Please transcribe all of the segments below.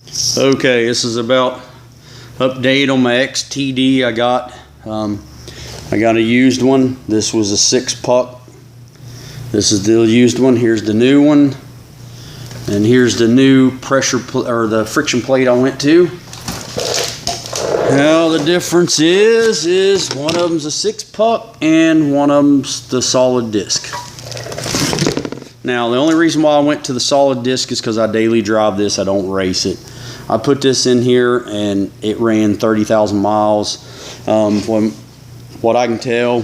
Okay, this is about update on my XTD. I got a used one. This was a 6-puck. This is the used one. Here's the new one, and here's the new pressure or the friction plate I went to. Now the difference is one of them's a 6-puck and one of them's the solid disc. Now the only reason why I went to the solid disc is because I daily drive this. I don't race it. I put this in here and it ran 30,000 miles. From what I can tell,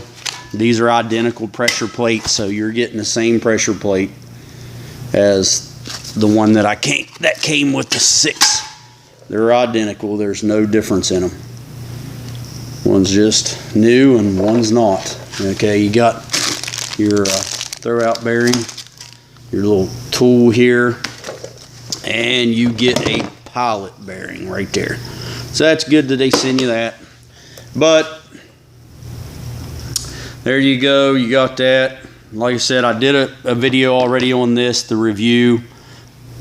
these are identical pressure plates, so you're getting the same pressure plate as the one that came with the 6. They're identical. There's no difference in them. One's just new and one's not. Okay, you got your throwout bearing, your little tool here, and you get a pilot bearing right there. So that's good that they send you that. But there you go, you got that. Like I said, I did a video already on this, the review.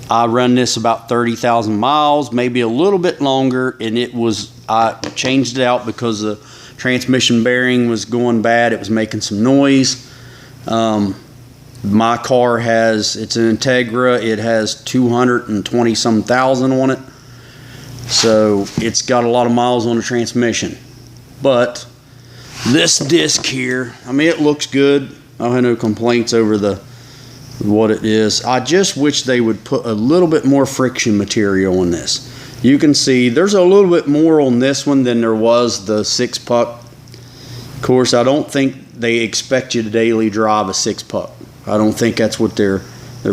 I run this about 30,000 miles, maybe a little bit longer, and I changed it out because the transmission bearing was going bad. It was making some noise. My car it's an Integra. It has 220 some thousand on it, so it's got a lot of miles on the transmission. But this disc here, I mean, it looks good. I have no complaints over what it is. I just wish they would put a little bit more friction material on this. You can see there's a little bit more on this one than there was the 6-puck. Of course, I don't think they expect you to daily drive a 6-puck. I don't think that's what their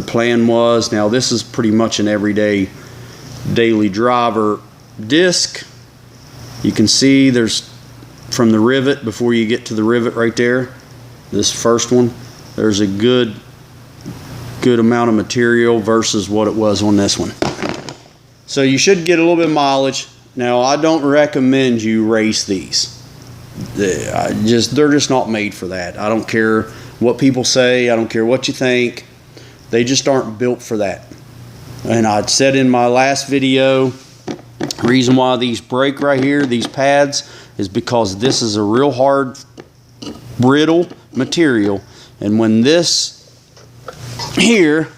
plan was. Now this is pretty much an everyday daily driver disc. You can see there's, from the rivet, before you get to the rivet right there, this first one, there's a good amount of material versus what it was on this one. So you should get a little bit of mileage. Now I don't recommend you race these. They're just not made for that. I don't care what people say. I don't care what you think. They just aren't built for that. And I said in my last video, the reason why these break right here, these pads, is because this is a real hard, brittle material. And when this here,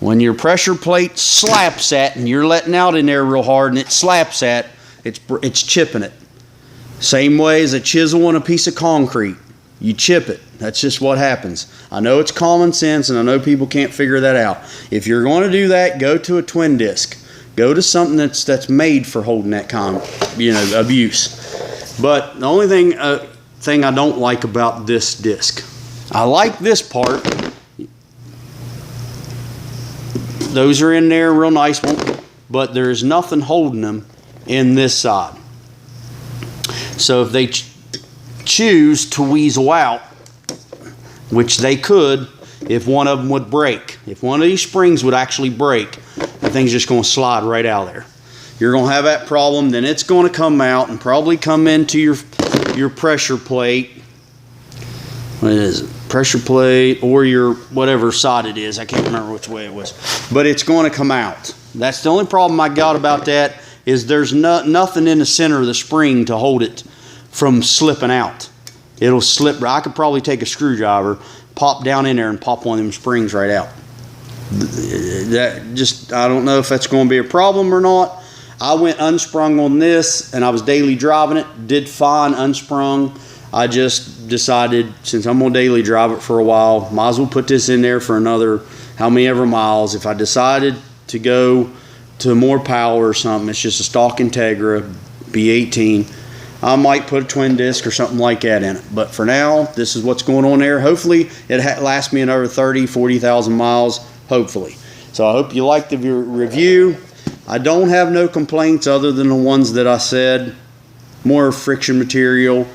when your pressure plate slaps at, and you're letting out in there real hard and it slaps at, it's chipping it. Same way as a chisel on a piece of concrete. You chip it. That's just what happens. I know it's common sense, and I know people can't figure that out. If you're going to do that, go to a twin disc. Go to something that's made for holding that kind of, abuse. But the only thing I don't like about this disc, I like this part. Those are in there, real nice one, but there's nothing holding them in this side. So if they choose to weasel out, which they could, if one of them would break, if one of these springs would actually break, the thing's just going to slide right out of there. You're going to have that problem. Then it's going to come out and probably come into your pressure plate. What is it? Pressure plate, or your whatever side it is. I can't remember which way it was, but it's going to come out. That's the only problem I got about that, is there's nothing in the center of the spring to hold it from slipping out. It'll slip. I could probably take a screwdriver, pop down in there, and pop one of them springs right out. I don't know if that's going to be a problem or not. I went unsprung on this, and I was daily driving it. Did fine unsprung. I just decided, since I'm going to daily drive it for a while, might as well put this in there for another how many ever miles. If I decided to go to more power or something, it's just a stock Integra B18, I might put a twin disc or something like that in it. But for now, this is what's going on there. Hopefully it lasts me another 30,000, 40,000 miles, hopefully. So I hope you liked the review. I don't have no complaints other than the ones that I said. More friction material.